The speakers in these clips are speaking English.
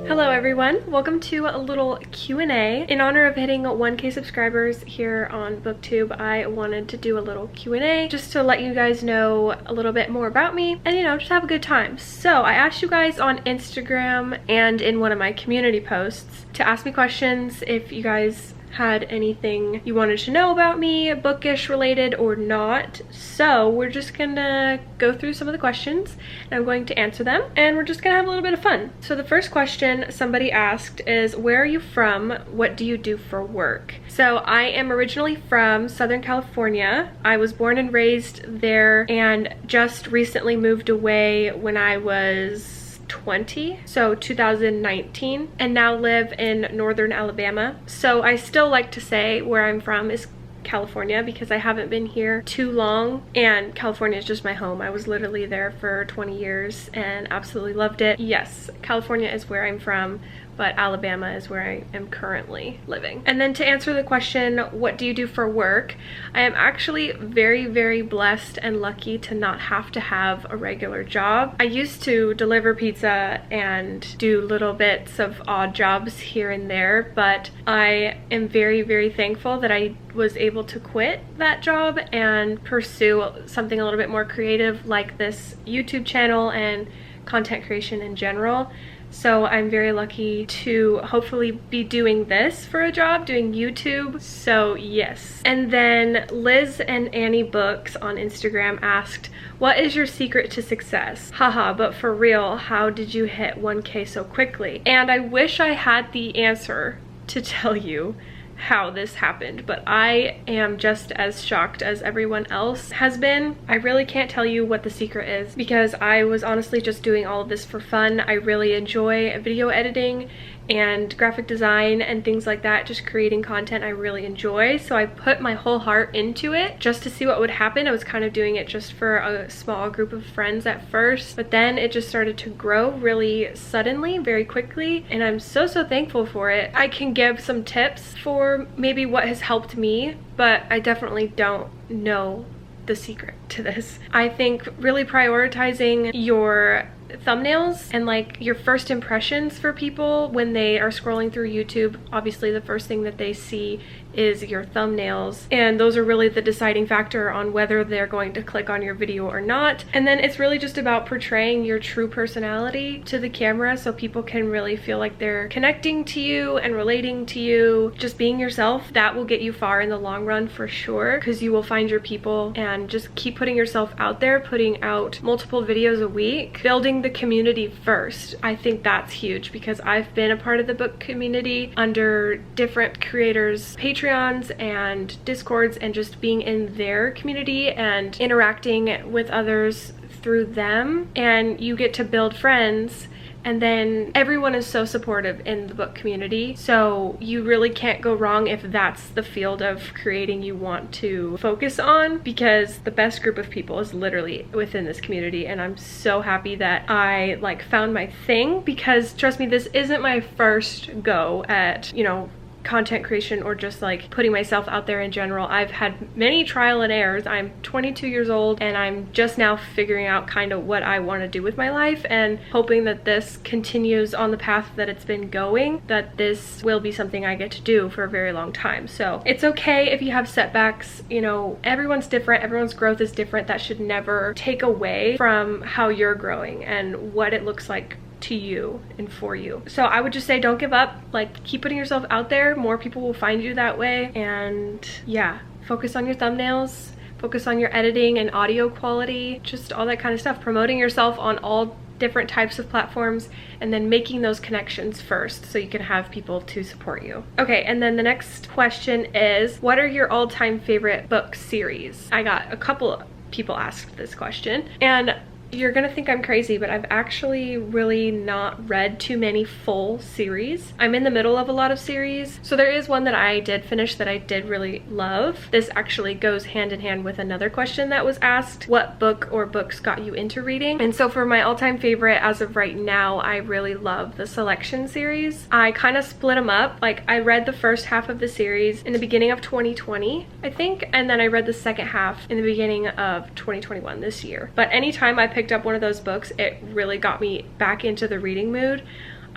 Hello everyone, welcome to a little Q&A. In honor of hitting 1K subscribers here on booktube, I wanted to do a little Q&A just to let you guys know a little bit more about me and, you know, just have a good time. So I asked you guys on Instagram and in one of my community posts to ask me questions if you guys had anything you wanted to know about me, bookish related or not. So we're just gonna go through some of the questions and I'm going to answer them and we're just gonna have a little bit of fun. So the first question somebody asked is, where are you from? What do you do for work? So I am originally from Southern California. I was born and raised there and just recently moved away when I was 20, so 2019, and now live in northern Alabama. So I still like to say where I'm from is California because I haven't been here too long and California is just my home. I was literally there for 20 years and absolutely loved it. Yes, California is where I'm from, but Alabama is where I am currently living. And then to answer the question, what do you do for work? I am actually very, very blessed and lucky to not have to have a regular job. I used to deliver pizza and do little bits of odd jobs here and there, but I am very, very thankful that I was able to quit that job and pursue something a little bit more creative like this YouTube channel and content creation in general. So I'm very lucky to hopefully be doing this for a job, doing YouTube. So yes. And then Liz and Annie Books on Instagram asked, what is your secret to success? Haha, but for real, how did you hit 1K so quickly? And I wish I had the answer to tell you how this happened, but I am just as shocked as everyone else has been. I really can't tell you what the secret is because I was honestly just doing all of this for fun. I really enjoy video editing and graphic design and things like that, just creating content I really enjoy. So I put my whole heart into it just to see what would happen. I was kind of doing it just for a small group of friends at first, but then it just started to grow really suddenly, very quickly, and I'm so thankful for it. I can give some tips for maybe what has helped me, but I definitely don't know the secret to this. I think really prioritizing your thumbnails and like your first impressions for people when they are scrolling through YouTube. Obviously the first thing that they see is your thumbnails, and those are really the deciding factor on whether they're going to click on your video or not. And then it's really just about portraying your true personality to the camera so people can really feel like they're connecting to you and relating to you. Just being yourself, that will get you far in the long run for sure, because you will find your people. And just keep putting yourself out there, putting out multiple videos a week, building the community first. I think that's huge because I've been a part of the book community under different creators' Patreons and Discords, and just being in their community and interacting with others through them, and you get to build friends. And then everyone is so supportive in the book community. So you really can't go wrong if that's the field of creating you want to focus on, because the best group of people is literally within this community. And I'm so happy that I like found my thing, because trust me, this isn't my first go at, you know, content creation or just like putting myself out there in general. I've had many trial and errors. I'm 22 years old and I'm just now figuring out kind of what I want to do with my life, and hoping that this continues on the path that it's been going, that this will be something I get to do for a very long time. So it's okay if you have setbacks. You know, everyone's different, everyone's growth is different. That should never take away from how you're growing and what it looks like to you and for you. So I would just say don't give up, like keep putting yourself out there. More people will find you that way. And yeah, focus on your thumbnails, focus on your editing and audio quality, just all that kind of stuff. Promoting yourself on all different types of platforms, and then making those connections first so you can have people to support you. Okay, and then the next question is, what are your all-time favorite book series? I got a couple of people asked this question, and you're gonna think I'm crazy, but I've actually really not read too many full series. I'm in the middle of a lot of series. So there is one that I did finish that I did really love. This actually goes hand in hand with another question that was asked. What book or books got you into reading? And so for my all-time favorite as of right now, I really love the Selection series. I kind of split them up. Like I read the first half of the series in the beginning of 2020, I think, and then I read the second half in the beginning of 2021 this year. But anytime I picked up one of those books, it really got me back into the reading mood.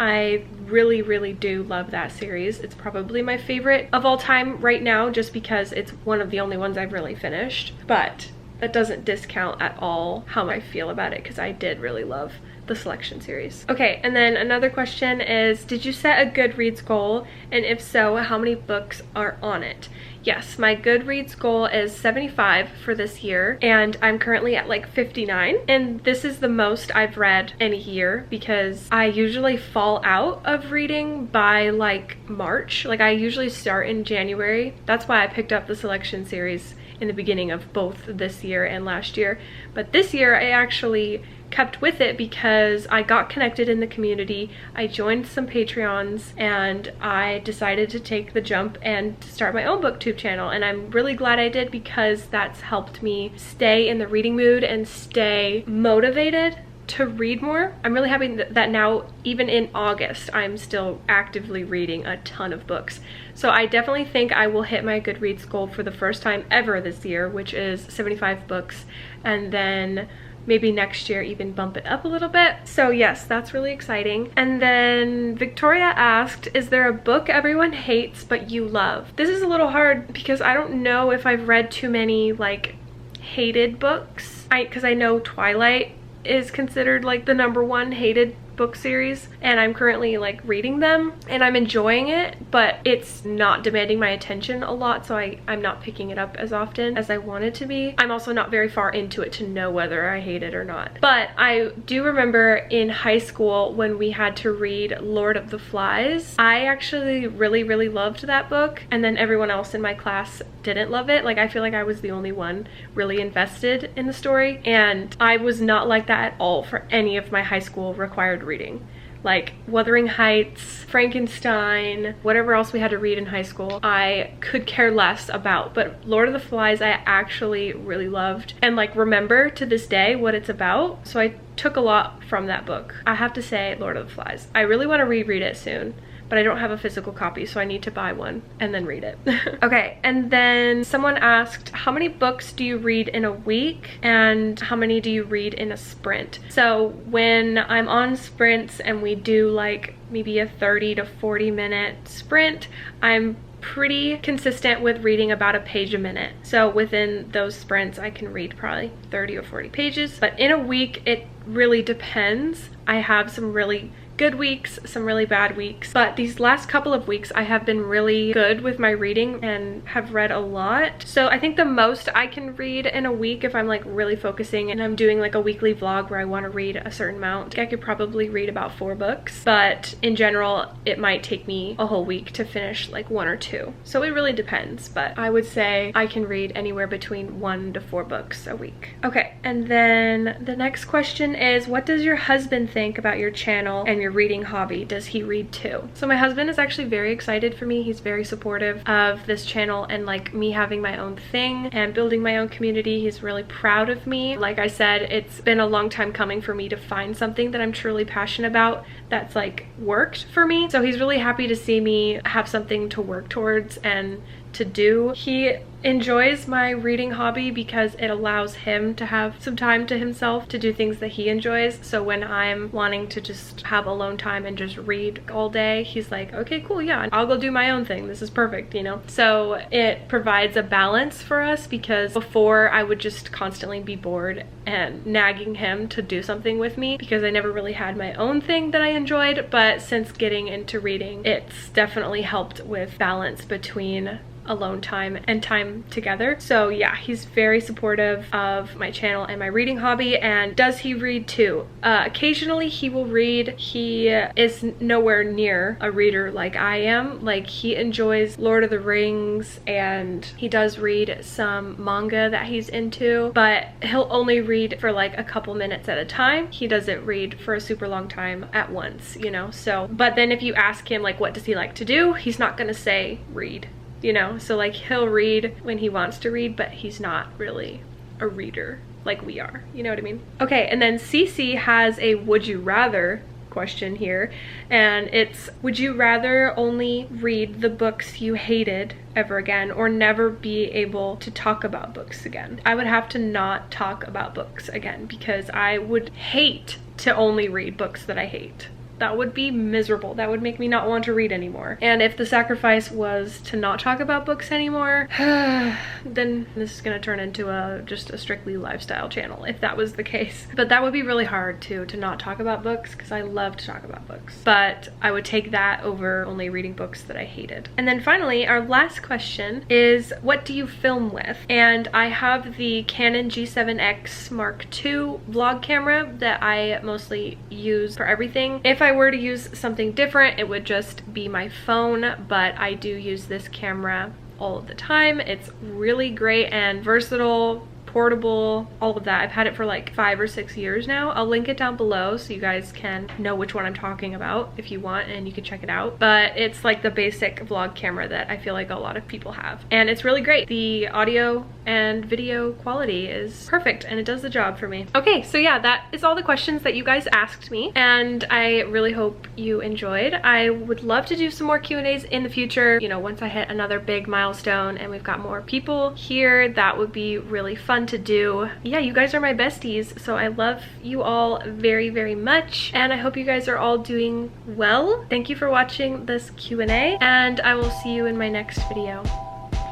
I really do love that series. It's probably my favorite of all time right now, just because it's one of the only ones I've really finished. But that doesn't discount at all how I feel about it, because I did really love the Selection series. Okay, and then another question is, did you set a Goodreads goal? And if so, how many books are on it? Yes, my Goodreads goal is 75 for this year, and I'm currently at like 59. And this is the most I've read in a year, because I usually fall out of reading by like March. Like I usually start in January. That's why I picked up the Selection series in the beginning of both this year and last year. But this year I actually kept with it because I got connected in the community. I joined some Patreons and I decided to take the jump and start my own booktube channel, and I'm really glad I did, because that's helped me stay in the reading mood and stay motivated to read more. I'm really happy that now, even in August, I'm still actively reading a ton of books. So I definitely think I will hit my Goodreads goal for the first time ever this year, which is 75 books, and then maybe next year even bump it up a little bit. So yes, that's really exciting. And then Victoria asked, is there a book everyone hates but you love? This is a little hard because I don't know if I've read too many like hated books. Because I know Twilight is considered like the #1 hated book series, and I'm currently like reading them and I'm enjoying it, but it's not demanding my attention a lot, so I'm not picking it up as often as I want it to be. I'm also not very far into it to know whether I hate it or not. But I do remember in high school when we had to read Lord of the Flies. I actually really loved that book, and then everyone else in my class didn't love it. Like I feel like I was the only one really invested in the story, and I was not like that at all for any of my high school required reading. Like Wuthering Heights, Frankenstein, whatever else we had to read in high school, I could care less about. But Lord of the Flies I actually really loved, and like remember to this day what it's about. So I took a lot from that book. I have to say, Lord of the Flies. I really want to reread it soon, but I don't have a physical copy, so I need to buy one and then read it. Okay, and then someone asked, how many books do you read in a week and how many do you read in a sprint? So when I'm on sprints and we do like maybe a 30 to 40 minute sprint, I'm pretty consistent with reading about a page a minute. So within those sprints I can read probably 30 or 40 pages. But in a week it really depends. I have some really good weeks, some really bad weeks, but these last couple of weeks I have been really good with my reading and have read a lot. So I think the most I can read in a week, if I'm like really focusing and I'm doing like a weekly vlog where I want to read a certain amount, I could probably read about 4 books, but in general it might take me a whole week to finish like 1 or 2. So it really depends, but I would say I can read anywhere between 1 to 4 books a week. Okay, and then the next question is, what does your husband think about your channel and your reading hobby? Does he read too? So my husband is actually very excited for me. He's very supportive of this channel and like me having my own thing and building my own community. He's really proud of me. Like I said, it's been a long time coming for me to find something that I'm truly passionate about that's like worked for me. So he's really happy to see me have something to work towards and to do. He enjoys my reading hobby because it allows him to have some time to himself to do things that he enjoys. So when I'm wanting to just have alone time and just read all day, he's like, okay, cool, yeah, I'll go do my own thing. This is perfect, you know? So it provides a balance for us, because before I would just constantly be bored and nagging him to do something with me because I never really had my own thing that I enjoyed. But since getting into reading, it's definitely helped with balance between alone time and time together. So yeah, he's very supportive of my channel and my reading hobby. And does he read too? Occasionally he will read. He is nowhere near a reader like I am. Like he enjoys Lord of the Rings and he does read some manga that he's into, but he'll only read for like a couple minutes at a time. He doesn't read for a super long time at once, you know? So, but then if you ask him like what does he like to do, he's not gonna say read, you know? So like he'll read when he wants to read, but he's not really a reader like we are, you know what I mean? Okay, and then Cece has a would you rather question here, and it's, would you rather only read the books you hated ever again or never be able to talk about books again? I would have to not talk about books again because I would hate to only read books that I hate. That would be miserable. That would make me not want to read anymore. And if the sacrifice was to not talk about books anymore, then this is gonna turn into just a strictly lifestyle channel if that was the case. But that would be really hard too, to not talk about books, because I love to talk about books. But I would take that over only reading books that I hated. And then finally, our last question is, what do you film with? And I have the Canon G7X Mark II vlog camera that I mostly use for everything. If I were to use something different, it would just be my phone, but I do use this camera all of the time. It's really great and versatile, portable, all of that. I've had it for like 5 or 6 years now. I'll link it down below so you guys can know which one I'm talking about if you want, and you can check it out. But it's like the basic vlog camera that I feel like a lot of people have, and it's really great. The audio and video quality is perfect and it does the job for me. Okay, so yeah, that is all the questions that you guys asked me, and I really hope you enjoyed. I would love to do some more Q&As in the future, you know, once I hit another big milestone and we've got more people here. That would be really fun to do. Yeah, you guys are my besties, so I love you all very, very much, and I hope you guys are all doing well. Thank you for watching this Q&A, and I will see you in my next video.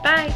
Bye!